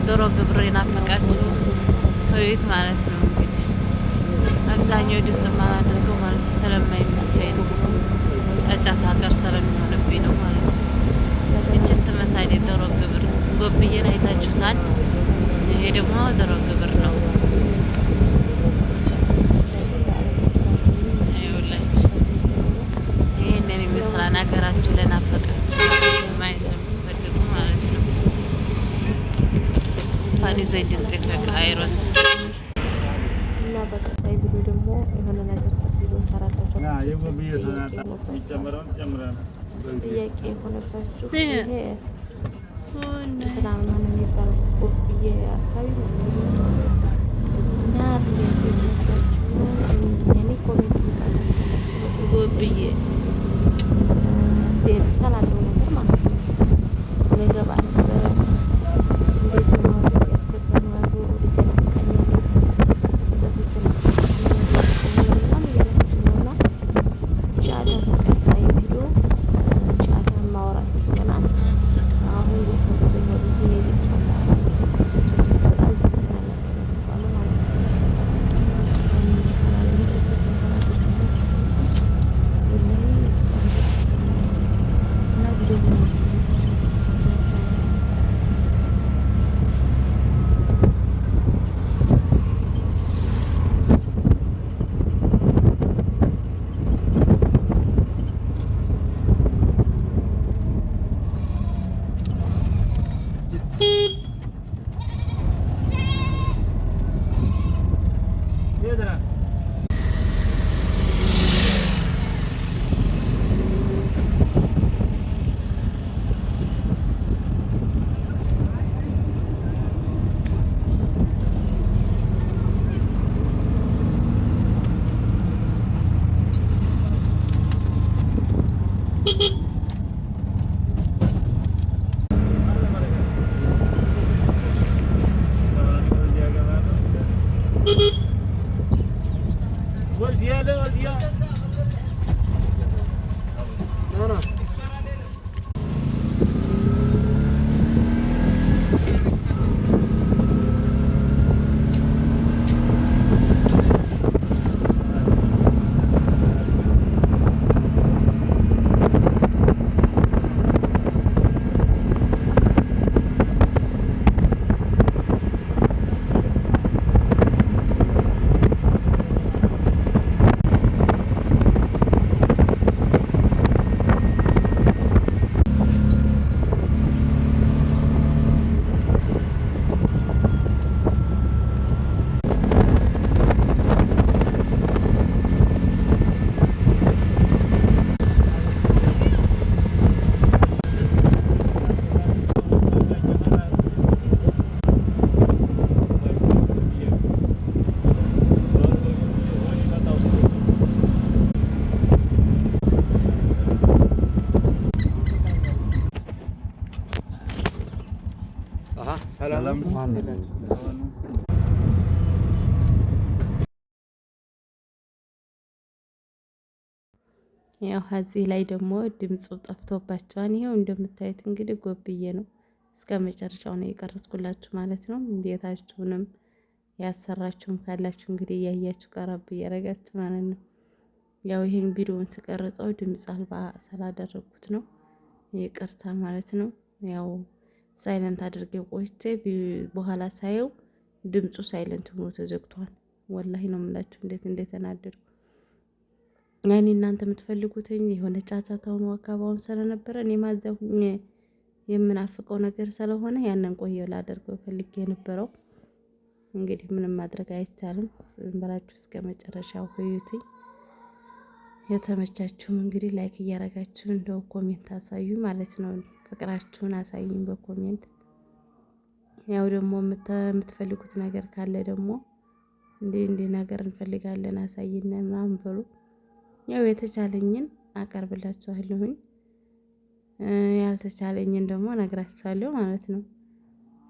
ዶሮ ግብር ናፈቃችሁ ከቤት ማለት ነው። እንግዲህ አብዛኛው ድምጽ ማላደርገው ማለት ነው ስለማይመቸኝ ነው። ጫጫታ ሀገር ስለሚሆንብኝ ነው ማለት ነው። እችን ትመሳሌ ዶሮ ግብር ጎብዬን አይታችሁታል። ይሄ ደግሞ ዶሮ ግብር ነው። ይኸውላችሁ ይሄንን ይመስላል ሀገራችሁ ለናፈቃችሁ ማየት ለምትፈልጉ ማለት ነው። ፋኒ ዘይ ድምጽ የተቀያይሯት እና በቀጣይ ቪዲዮ ደግሞ የሆነ ነገር ቪዲዮ ሰራላችሁ። ጥያቄ የሆነባችሁ ይሄ ትናንትና ነው የሚባለው ጎብዬ አካባቢ መሰለኝ እና ጥያቄ የሆነባችሁ እኔ ኮሜንት ልታደርጉ ጎብዬ ስላለው ነገር ማለት ነው ገባ ነበረ። እንዴት ነው ያስገባን ዋዶ ልጅ ናፍቃኛለሁ ዘቦች ናፍቃኛለሁ እያለች ነውና ኢንሻአላህ በቀጣይ ቪዲዮ ኢንሻአላህ ማወራችሁ ይሆናል። አሁን ብዙ ወደ ይሄ በጣም ተጨናነቀ ማለት ነው። ያው ከዚህ ላይ ደግሞ ድምፁ ጠፍቶባቸዋል። ይኸው እንደምታዩት እንግዲህ ጎብዬ ነው እስከ መጨረሻው ነው የቀረጽኩላችሁ ማለት ነው። ቤታችሁንም ያሰራችሁም ካላችሁ እንግዲህ እያያችሁ ቀረብ እያደረጋችሁ ማለት ነው። ያው ይሄን ቪዲዮውን ስቀርጸው ድምፅ አልባ ስላደረኩት ነው ይቅርታ ማለት ነው። ያው ሳይለንት አድርጌ ቆይቼ በኋላ ሳየው ድምፁ ሳይለንት ሆኖ ተዘግቷል። ወላሂ ነው የምላችሁ እንዴት እንደተናደድኩ። ያኔ እናንተ የምትፈልጉትኝ የሆነ ጫጫታውን ወከባውን ስለነበረ እኔ ማዘው የምናፍቀው ነገር ስለሆነ ያንን ቆየው ላደርገው ፈልጌ የነበረው እንግዲህ ምንም ማድረግ አይቻልም። ዝም ብላችሁ እስከ መጨረሻው ቆዩትኝ። የተመቻችሁም እንግዲህ ላይክ እያረጋችሁ እንደው ኮሜንት አሳዩ ማለት ነው። ፍቅራችሁን አሳዩኝ በኮሜንት። ያው ደግሞ የምትፈልጉት ነገር ካለ ደግሞ እንዲህ ነገር እንፈልጋለን አሳይነ ምናምን በሉ። ያው የተቻለኝን አቀርብላችኋለሁኝ፣ ያልተቻለኝን ደግሞ እነግራችኋለሁ ማለት ነው።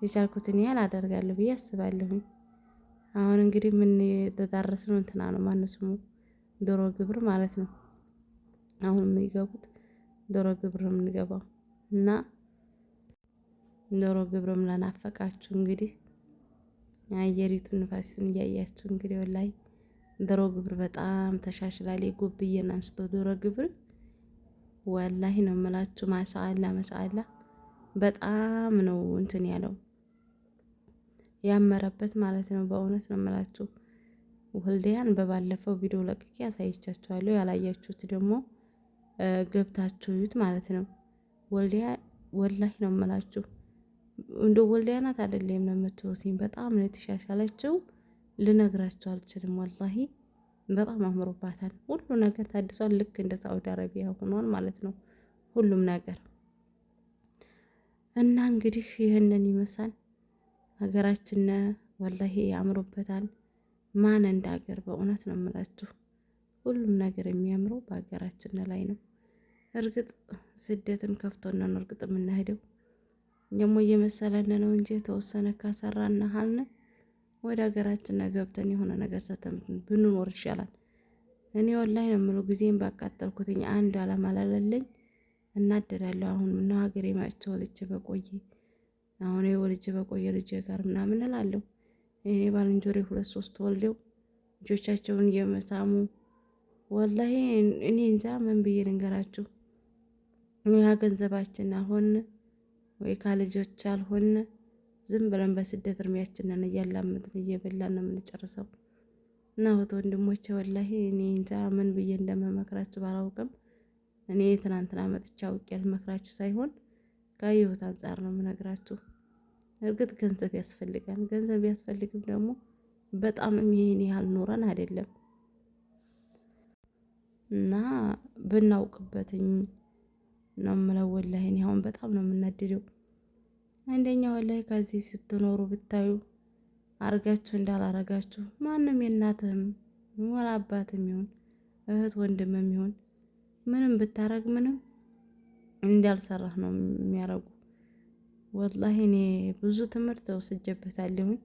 የቻልኩትን ያህል አደርጋለሁ ብዬ አስባለሁኝ። አሁን እንግዲህ ምን የተዳረስ ነው እንትና ነው ማነው ስሙ ዶሮ ግብር ማለት ነው። አሁን የሚገቡት ዶሮ ግብር ነው የምንገባው እና ዶሮ ግብርም ለናፈቃችሁ እንግዲህ አየሪቱን ንፋሱን እያያችሁ እንግዲህ ወላሂ ዶሮ ግብር በጣም ተሻሽላል። የጎብዬን አንስቶ ዶሮ ግብር ወላሂ ነው የምላችሁ። ማሻአላ ማሻአላ በጣም ነው እንትን ያለው ያመረበት ማለት ነው። በእውነት ነው የምላችሁ። ወልዲያን በባለፈው ቪዲዮ ለቅቄ ያሳይቻችኋለሁ። ያላያችሁት ደግሞ ገብታችሁ እዩት ማለት ነው። ወልዲያ ወላሂ ነው የምላችሁ እንደ ወልዲያ ናት አይደለም ነው የምትወሲኝ። በጣም ነው የተሻሻለችው። ልነግራችሁ አልችልም። ወላሂ በጣም አምሮባታል። ሁሉ ነገር ታድሷል። ልክ እንደ ሳውዲ አረቢያ ሆኗል ማለት ነው ሁሉም ነገር እና እንግዲህ ይህንን ይመስላል ሀገራችን። ወላሂ ያምሮበታል። ማን እንደ ሀገር በእውነት ነው የምላችሁ። ሁሉም ነገር የሚያምረው በሀገራችን ላይ ነው። እርግጥ ስደትም ከፍቶና ነው እርግጥ የምናሄደው ደግሞ እየመሰለን ነው እንጂ የተወሰነ ካሰራና ሀልን ወደ ሀገራችን ገብተን የሆነ ነገር ሰተን ብንኖር ይሻላል። እኔ ወላሂ ነው የምለው ጊዜን ባቃጠልኩትኝ አንድ አላማ ላለለኝ እናደዳለሁ። አሁን እና ሀገሬ መጥቼ ወልጄ በቆየ አሁን ወልጄ በቆየ ልጄ ጋር ምናምን እላለሁ። እኔ ባልንጀሬ 2-3 ወልደው ልጆቻቸውን እየመሳሙ ወላሂ እኔ እንጃ ምን ብዬ ልንገራችሁ። ያ ገንዘባችን አልሆን ወይ ካልጆች አልሆን ዝም ብለን በስደት እርሜያችንን እያላመጥን እየበላን ነው የምንጨርሰው። እና ወንድሞቼ ወላሂ እኔ እንጃ ምን ብዬ እንደምመክራችሁ ባላውቅም እኔ ትናንትና መጥቻ አውቄ ልመክራችሁ ሳይሆን ካየሁት አንጻር ነው የምነግራችሁ። እርግጥ ገንዘብ ያስፈልጋል። ገንዘብ ያስፈልግም ደግሞ በጣም ይሄን ያህል ኖረን አይደለም እና ብናውቅበትኝ ነው የምለው። ወላሂ እኔ አሁን በጣም ነው የምናደደው። አንደኛ ወላሂ ከዚህ ስትኖሩ ብታዩ አርጋችሁ እንዳላረጋችሁ ማንም የእናትህም ወላ አባትም ይሁን እህት ወንድምም ይሁን ምንም ብታረግ ምንም እንዳልሰራህ ነው የሚያረጉ። ወላሂ እኔ ብዙ ትምህርት ወስጄበታለሁኝ።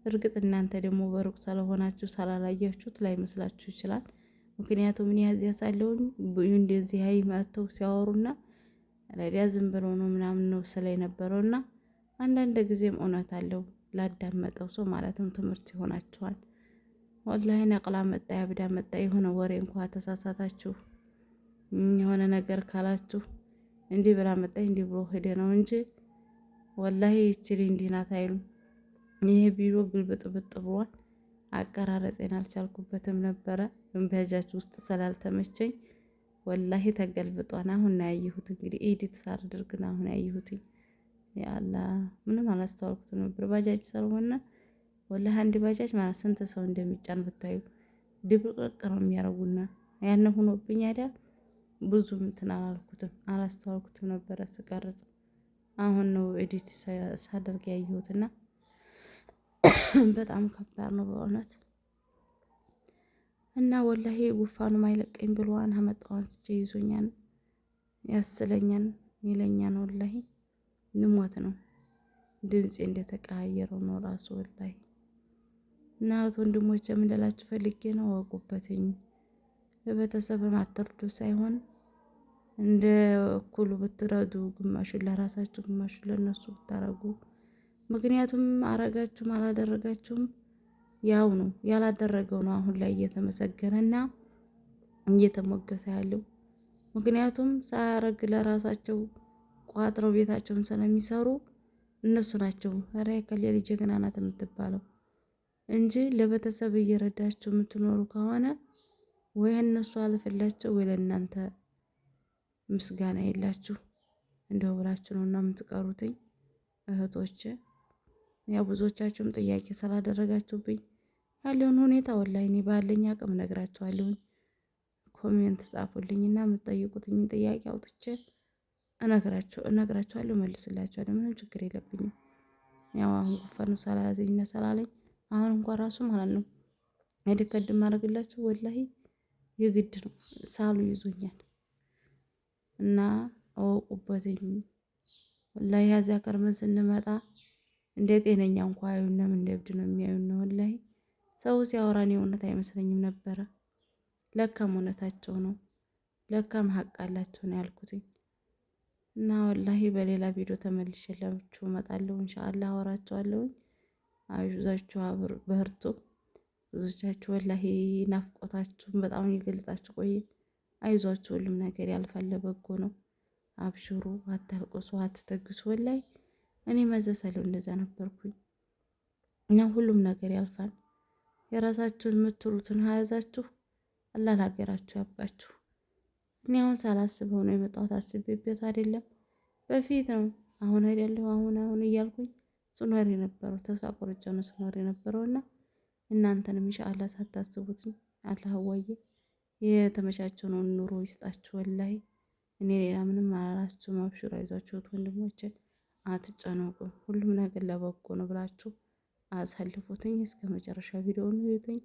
እርግጥ እናንተ ደግሞ በሩቅ ስለሆናችሁ ስላላያችሁት ላይመስላችሁ ይችላል። ምክንያቱም እኔ ያሳለሁኝ እንደዚህ አይ መጥተው ሲያወሩና ረዲያ ዝም ብሎ ነው ምናምን ነው ስለ የነበረውና አንዳንድ ጊዜም እውነት አለው ላዳመጠው ሰው ማለትም ትምህርት ይሆናችኋል። ወላሂ ነቅላ መጣ ያብዳ መጣ የሆነ ወሬ እንኳን ተሳሳታችሁ የሆነ ነገር ካላችሁ እንዲህ ብላ መጣ እንዲህ ብሎ ሄደ ነው እንጂ ወላሂ እቺሊ እንዲህ ናት አይሉም። ይሄ ቢሮ ግልብጥብጥ ብሏል። አቀራረጼን አልቻልኩበትም ነበረ በጃጅ ውስጥ ስላልተመቸኝ ወላሂ ተገልብጧን። አሁን ነው ያየሁት እንግዲህ ኤዲት ሳደርግ ነው አሁን ያየሁት። ያላ ምንም አላስተዋልኩት ነበር ባጃጅ ስለሆነ ወላሂ አንድ ባጃጅ ማለት ስንት ሰው እንደሚጫን ብታዩ ድብቅቅ ነው የሚያረጉና ያን ሆኖብኝ አይደል ብዙም እንትን አላልኩትም አላስተዋልኩትም ነበረ ስቀርጽ። አሁን ነው ኤዲት ሳደርግ ያየሁትና በጣም ከባድ ነው በእውነት። እና ወላሂ ጉፋኑ ማይለቀኝ ብሏን አመጣዋን ስቼ ይዞኛል ያስለኛል ይለኛል። ወላሂ ንሞት ነው ድምፄ እንደተቀያየረው ነው ራሱ ወላሂ። እና ወንድሞቼ ምን ልላችሁ ፈልጌ ነው፣ ወቁበትኝ። ለቤተሰብ አትርዱ ሳይሆን እንደ እኩሉ ብትረዱ፣ ግማሹን ለራሳችሁ ግማሹን ለነሱ ብታረጉ። ምክንያቱም አረጋችሁም አላደረጋችሁም ያው ነው። ያላደረገው ነው አሁን ላይ እየተመሰገነና እየተሞገሰ ያለው። ምክንያቱም ሳያረግ ለራሳቸው ቋጥረው ቤታቸውን ስለሚሰሩ እነሱ ናቸው ኧረ የከሌ ልጅ ጀግና ናት የምትባለው እንጂ ለቤተሰብ እየረዳችሁ የምትኖሩ ከሆነ ወይ እነሱ አልፍላቸው ወይ ለእናንተ ምስጋና የላችሁ እንደው ብላችሁ ነውና የምትቀሩትኝ እህቶቼ። ያው ብዙዎቻችሁም ጥያቄ ስላደረጋችሁብኝ ያለውን ሁኔታ ወላሂ እኔ ባለኝ አቅም እነግራችኋለሁኝ። ኮሜንት ጻፉልኝና የምትጠይቁትኝ ጥያቄ አውጥቼ እነግራችኋለሁ፣ መልስላችኋለሁ። ምንም ችግር የለብኝም። ያው አሁን ጉፋኑ ስላያዘኝና ስላለኝ አሁን እንኳን ራሱ ማለት ነው አይደከድም ማድረግላችሁ ወላሂ የግድ ነው፣ ሳሉ ይዞኛል እና አወቁበትኝ። ወላሂ ያዚያ ቀርመን ስንመጣ እንደ ጤነኛ እንኳን አዩንም እንደ እብድ ነው የሚያዩን። ወላሂ ሰው ሲያወራን የእውነት አይመስለኝም ነበረ። ለካም እውነታቸው ነው፣ ለካም ሀቅ አላቸው ነው ያልኩትኝ። እና ወላሂ በሌላ ቪዲዮ ተመልሼላችሁ እመጣለሁ ኢንሻአላህ፣ አወራቸዋለሁ። አይዟችሁ በርቱ። ብዙዎቻችሁ ወላሂ ናፍቆታችሁን በጣም እየገለጻችሁ ቆየ። አይዟችሁ፣ ሁሉም ነገር ያልፋል፣ ለበጎ ነው። አብሽሩ፣ አታልቅሱ፣ አትተግሱ። ወላሂ እኔ መዘሰለው እንደዛ ነበርኩኝ እና ሁሉም ነገር ያልፋል። የራሳችሁን የምትሩትን ሀያዛችሁ አላህ ለሀገራችሁ ያብቃችሁ። እኔ አሁን ሳላስበው ነው የመጣሁት፣ አስቤበት አይደለም። በፊት ነው አሁን አይደለም አሁን እያልኩኝ ስኖር የነበረው ተስፋ ቆርጬ ነው ስኖር የነበረውና እናንተንም ኢንሻአላህ ሳታስቡት አላህ አዋዬ የተመቻቸውን ኑሮ ይስጣችሁ። ወላሂ እኔ ሌላ ምንም አላላችሁም። አብሽሩ፣ አይዟችሁ ወንድሞቼ፣ አትጨነቁ። ሁሉም ነገር ለበጎ ነው ብላችሁ አሳልፉትኝ። እስከ መጨረሻ ቪዲዮውን እዩትኝ።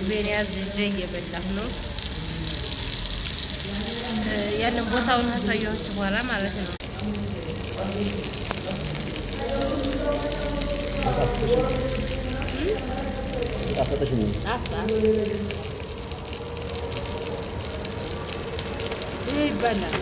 ምግቤን ያዝዤ እየበላሁ ነው። ያንን ቦታውን አሳየኋችሁ በኋላ ማለት ነው። ይሄ ይባላል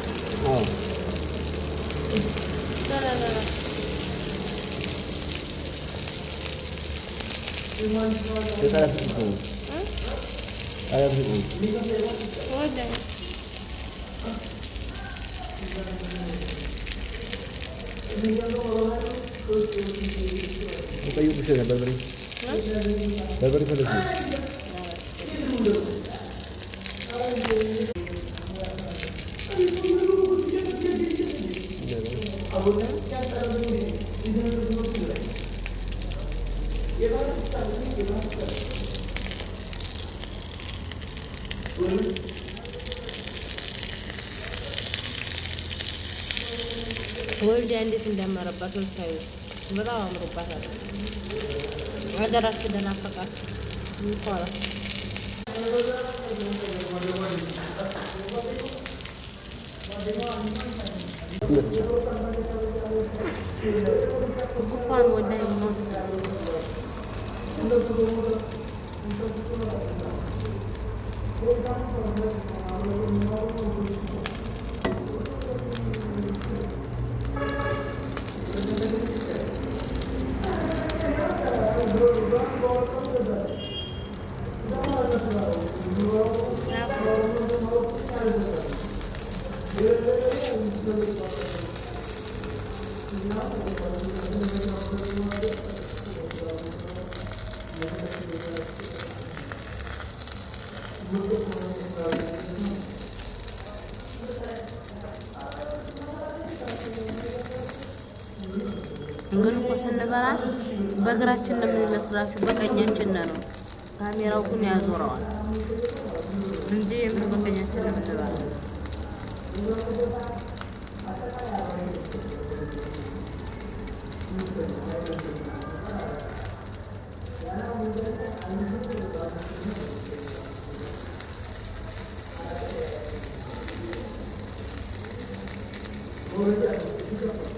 ወልዲያ እንዴት እንዳመረባት ወልታዩ በጣም አምሮባታል። ሀገራችን ለናፈቃችሁ ይባላል። ጉፋን ወላሂ ሞት ግን እኮ ስንበላ በእግራችን ለምን ይመስላችሁ? በቀኛችን ነው። ካሜራው ግን ያዞረዋል እንጂ የምን በቀኛችን ለምትበላ Oh, yeah.